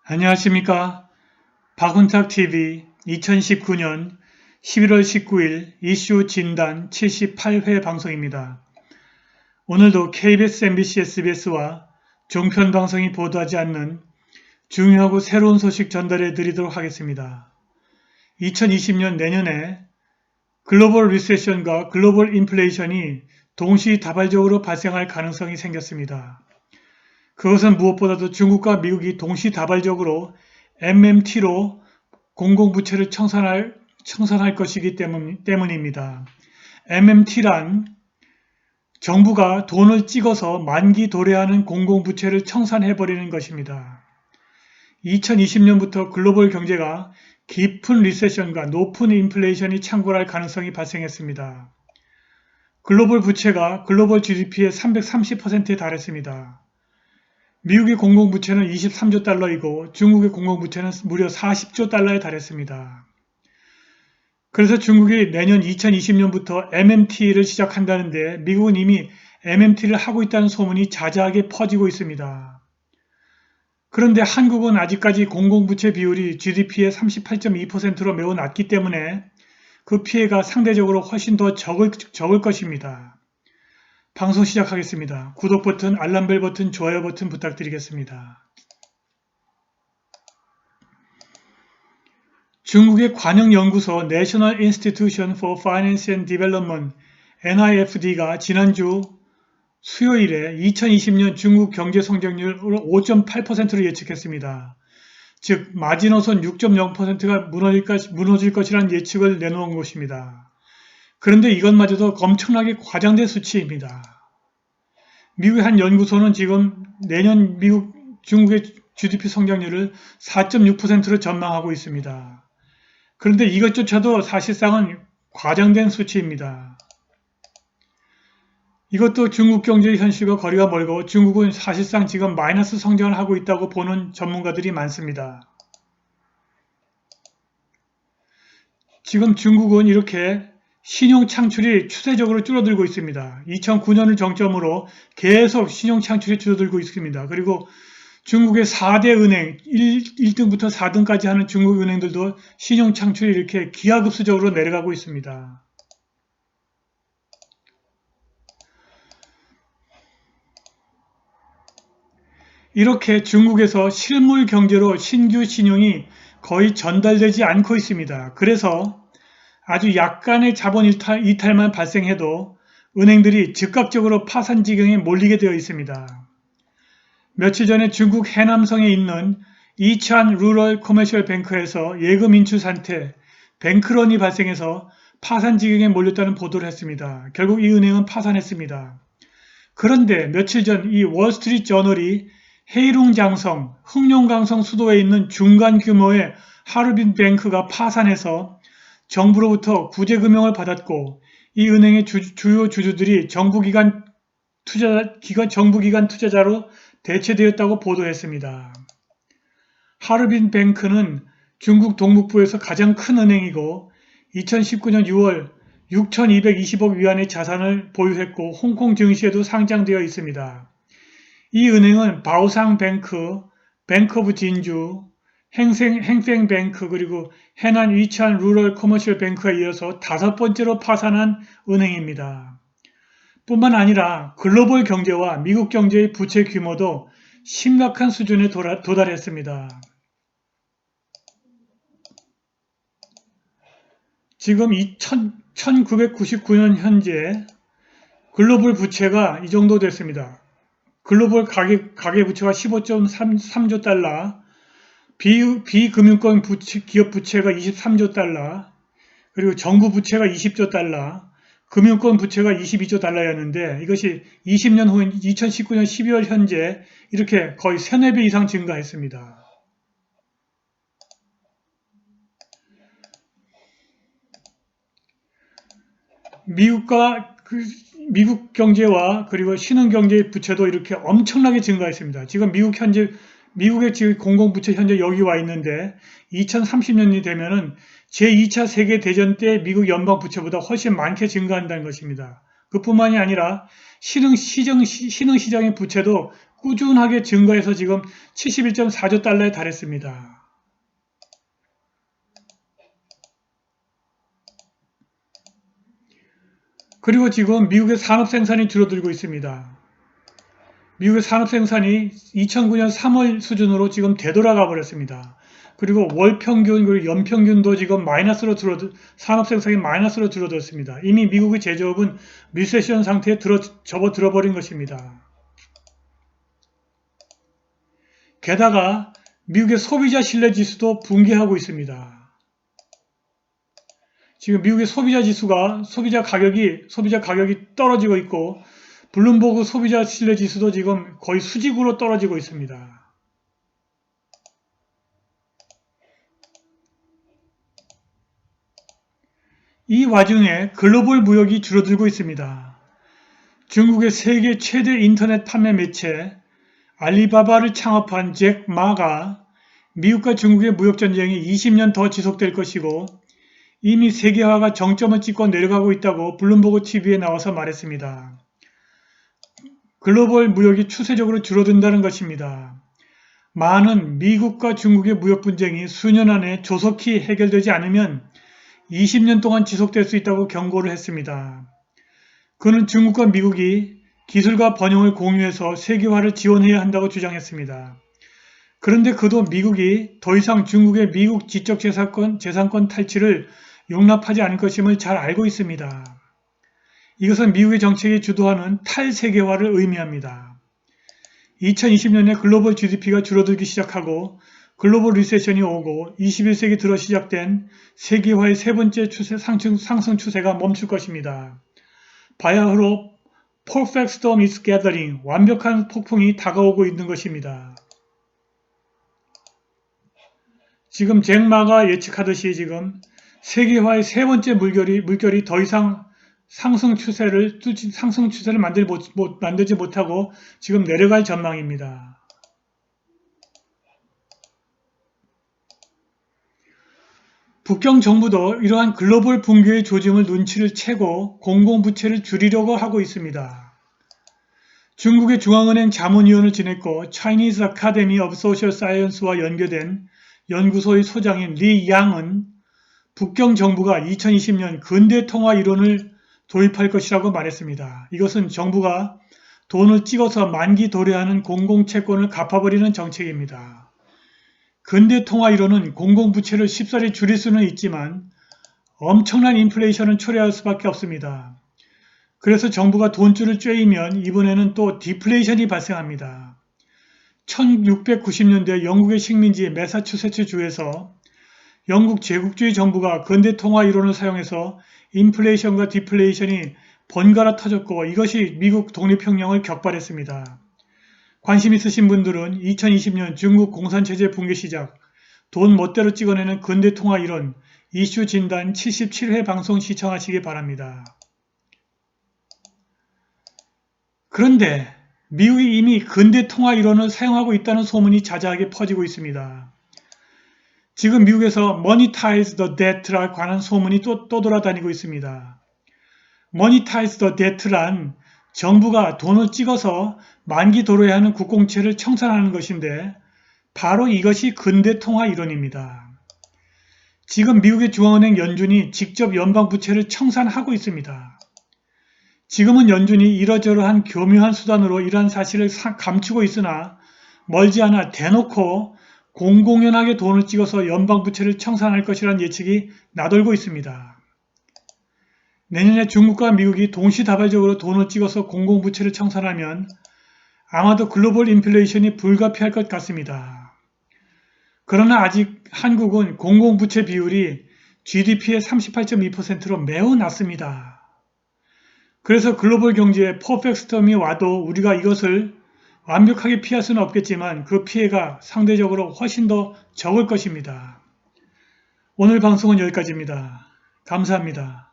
안녕하십니까. 박훈탁TV 2019년 11월 19일 이슈 진단 78회 방송입니다. 오늘도 KBS, MBC, SBS와 종편 방송이 보도하지 않는 중요하고 새로운 소식 전달해 드리도록 하겠습니다. 2020년 내년에 글로벌 리세션과 글로벌 인플레이션이 동시다발적으로 발생할 가능성이 생겼습니다. 그것은 무엇보다도 중국과 미국이 동시다발적으로 MMT로 공공부채를 청산할 것이기 때문입니다. MMT란 정부가 돈을 찍어서 만기 도래하는 공공부채를 청산해버리는 것입니다. 2020년부터 글로벌 경제가 깊은 리세션과 높은 인플레이션이 창궐할 가능성이 발생했습니다. 글로벌 부채가 글로벌 GDP의 330%에 달했습니다. 미국의 공공부채는 23조 달러이고 중국의 공공부채는 무려 40조 달러에 달했습니다. 그래서 중국이 내년 2020년부터 MMT를 시작한다는데 미국은 이미 MMT를 하고 있다는 소문이 자자하게 퍼지고 있습니다. 그런데 한국은 아직까지 공공부채 비율이 GDP의 38.2%로 매우 낮기 때문에 그 피해가 상대적으로 훨씬 더 적을 것입니다. 방송 시작하겠습니다. 구독 버튼, 알람벨 버튼, 좋아요 버튼 부탁드리겠습니다. 중국의 관영연구소 National Institution for Finance and Development NIFD가 지난주 수요일에 2020년 중국 경제 성장률을 5.8%로 예측했습니다. 즉 마지노선 6.0%가 무너질 것이라는 예측을 내놓은 것입니다. 그런데 이것마저도 엄청나게 과장된 수치입니다. 미국의 한 연구소는 지금 내년 중국의 GDP 성장률을 4.6%로 전망하고 있습니다. 그런데 이것조차도 사실상은 과장된 수치입니다. 이것도 중국 경제의 현실과 거리가 멀고 중국은 사실상 지금 마이너스 성장을 하고 있다고 보는 전문가들이 많습니다. 지금 중국은 이렇게 신용 창출이 추세적으로 줄어들고 있습니다. 2009년을 정점으로 계속 신용 창출이 줄어들고 있습니다. 그리고 중국의 4대 은행, 1등부터 4등까지 하는 중국 은행들도 신용 창출이 이렇게 기하급수적으로 내려가고 있습니다. 이렇게 중국에서 실물 경제로 신규 신용이 거의 전달되지 않고 있습니다. 그래서 아주 약간의 자본 이탈만 발생해도 은행들이 즉각적으로 파산 지경에 몰리게 되어 있습니다. 며칠 전에 중국 해남성에 있는 이찬 루럴 커머셜 뱅크에서 예금 인출 상태, 뱅크런이 발생해서 파산 지경에 몰렸다는 보도를 했습니다. 결국 이 은행은 파산했습니다. 그런데 며칠 전 이 월스트리트 저널이 헤이룽장성, 흑룡강성 수도에 있는 중간 규모의 하르빈 뱅크가 파산해서 정부로부터 구제금융을 받았고 이 은행의 주요 주주들이 정부기관 투자자로 대체되었다고 보도했습니다. 하르빈 뱅크는 중국 동북부에서 가장 큰 은행이고 2019년 6월 6,220억 위안의 자산을 보유했고 홍콩 증시에도 상장되어 있습니다. 이 은행은 바오상뱅크, 뱅크 오브 진주, 행생뱅크 그리고 해난 위찬 루럴 커머셜 뱅크에 이어서 5번째로 파산한 은행입니다. 뿐만 아니라 글로벌 경제와 미국 경제의 부채 규모도 심각한 수준에 도달했습니다. 지금 1999년 현재 글로벌 부채가 이 정도 됐습니다. 글로벌 가계부채가 15.3조 달러, 비금융권 기업 부채가 23조 달러, 그리고 정부 부채가 20조 달러, 금융권 부채가 22조 달러였는데 이것이 20년 후인 2019년 12월 현재 이렇게 거의 3, 4배 이상 증가했습니다. 미국 경제와 그리고 신흥 경제의 부채도 이렇게 엄청나게 증가했습니다. 지금 미국의 지금 공공부채 현재 여기 와 있는데 2030년이 되면은 제2차 세계대전 때 미국 연방부채보다 훨씬 많게 증가한다는 것입니다. 그뿐만이 아니라 신흥시장의 부채도 꾸준하게 증가해서 지금 71.4조 달러에 달했습니다. 그리고 지금 미국의 산업 생산이 줄어들고 있습니다. 미국의 산업 생산이 2009년 3월 수준으로 지금 되돌아가 버렸습니다. 그리고 월 평균, 그리고 연 평균도 지금 산업 생산이 마이너스로 줄어들었습니다. 이미 미국의 제조업은 리세션 상태에 접어들어버린 것입니다. 게다가 미국의 소비자 신뢰 지수도 붕괴하고 있습니다. 지금 미국의 소비자 가격이 떨어지고 있고, 블룸버그 소비자 신뢰 지수도 지금 거의 수직으로 떨어지고 있습니다. 이 와중에 글로벌 무역이 줄어들고 있습니다. 중국의 세계 최대 인터넷 판매 매체 알리바바를 창업한 잭 마가 미국과 중국의 무역 전쟁이 20년 더 지속될 것이고 이미 세계화가 정점을 찍고 내려가고 있다고 블룸버그 TV에 나와서 말했습니다. 글로벌 무역이 추세적으로 줄어든다는 것입니다. 마는 미국과 중국의 무역 분쟁이 수년 안에 조속히 해결되지 않으면 20년 동안 지속될 수 있다고 경고를 했습니다. 그는 중국과 미국이 기술과 번영을 공유해서 세계화를 지원해야 한다고 주장했습니다. 그런데 그도 미국이 더 이상 중국의 미국 지적재산권 탈취를 용납하지 않을 것임을 잘 알고 있습니다. 이것은 미국의 정책이 주도하는 탈세계화를 의미합니다. 2020년에 글로벌 GDP가 줄어들기 시작하고 글로벌 리세션이 오고 21세기 들어 시작된 세계화의 세 번째 상승 추세가 멈출 것입니다. 바야흐로 Perfect Storm is Gathering, 완벽한 폭풍이 다가오고 있는 것입니다. 지금 잭 마가 예측하듯이 지금 세계화의 세 번째 물결이 더 이상 상승 추세를 만들지 못하고 지금 내려갈 전망입니다. 북경 정부도 이러한 글로벌 붕괴의 조짐을 눈치를 채고 공공부채를 줄이려고 하고 있습니다. 중국의 중앙은행 자문위원을 지냈고 Chinese Academy of Social Science와 연계된 연구소의 소장인 리 양은 북경 정부가 2020년 근대 통화 이론을 도입할 것이라고 말했습니다. 이것은 정부가 돈을 찍어서 만기 도래하는 공공채권을 갚아버리는 정책입니다. 근대 통화 이론은 공공부채를 쉽사리 줄일 수는 있지만 엄청난 인플레이션을 초래할 수밖에 없습니다. 그래서 정부가 돈줄을 쬐이면 이번에는 또 디플레이션이 발생합니다. 1690년대 영국의 식민지 매사추세츠 주에서 영국 제국주의 정부가 근대 통화 이론을 사용해서 인플레이션과 디플레이션이 번갈아 터졌고 이것이 미국 독립혁명을 격발했습니다. 관심 있으신 분들은 2020년 중국 공산체제 붕괴 시작, 돈 멋대로 찍어내는 근대 통화 이론, 이슈 진단 77회 방송 시청하시기 바랍니다. 그런데 미국이 이미 근대 통화 이론을 사용하고 있다는 소문이 자자하게 퍼지고 있습니다. 지금 미국에서 Monetize the Debt에 관한 소문이 또 돌아다니고 있습니다. Monetize the Debt란 정부가 돈을 찍어서 만기 도래해야 하는 국공채를 청산하는 것인데 바로 이것이 근대 통화 이론입니다. 지금 미국의 중앙은행 연준이 직접 연방부채를 청산하고 있습니다. 지금은 연준이 이러저러한 교묘한 수단으로 이러한 사실을 감추고 있으나 멀지 않아 대놓고 공공연하게 돈을 찍어서 연방부채를 청산할 것이라는 예측이 나돌고 있습니다. 내년에 중국과 미국이 동시다발적으로 돈을 찍어서 공공부채를 청산하면 아마도 글로벌 인플레이션이 불가피할 것 같습니다. 그러나 아직 한국은 공공부채 비율이 GDP의 38.2%로 매우 낮습니다. 그래서 글로벌 경제에 퍼펙트 스톰이 와도 우리가 이것을 완벽하게 피할 수는 없겠지만 그 피해가 상대적으로 훨씬 더 적을 것입니다. 오늘 방송은 여기까지입니다. 감사합니다.